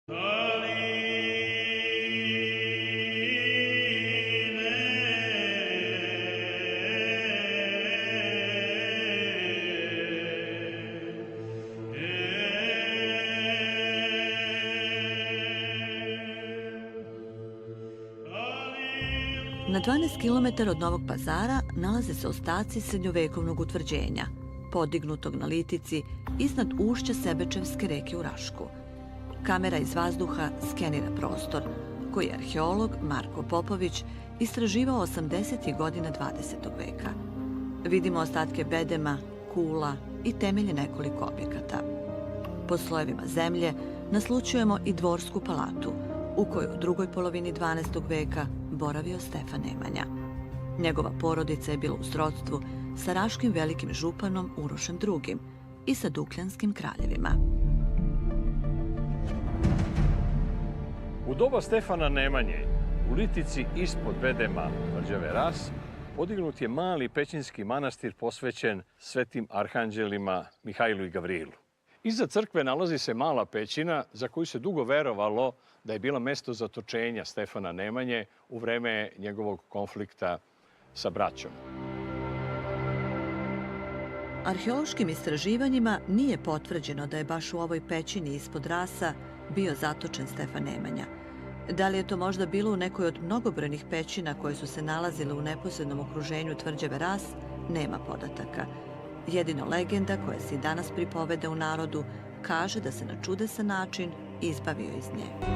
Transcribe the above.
Na 12 km od Novog Pazara nalaze se ostaci srednjovekovnog utvrđenja, podignutog na litici iznad ušća Sebečevske reke u Rašku. Kamera iz vazduha skenira prostor, koji je arheolog Marko Popović istraživao 80. godina 20. veka. Vidimo ostatke bedema, kula i temelje nekoliko objekata. Po slojevima zemlje naslućujemo i dvorsku palatu, u kojoj u drugoj polovini 12. veka boravio Stefan Nemanja. Njegova porodica je bila u srodstvu sa raškim velikim županom Urošem II. I sa dukljanskim kraljevima. U doba Stefana Nemanje, u litici ispod bedema tvrđave Ras, podignut je mali pećinski manastir posvećen svetim arhanđelima Mihajlu i Gavrilu. Iza crkve nalazi se mala pećina za koju se dugo verovalo da je bila mesto zatočenja Stefana Nemanje u vreme njegovog konflikta sa braćom. Arheološkim istraživanjima nije potvrđeno da je baš u ovoj pećini ispod Rasa bio zatočen Stefan Nemanja. Da li je to možda bilo u nekoj od mnogobrojnih pećina koje su se nalazile u neposrednom okruženju tvrđave Ras, nema podataka. Jedino legenda koja se i danas pripoveda u narodu kaže da se na čudesan način izbavio iz nje.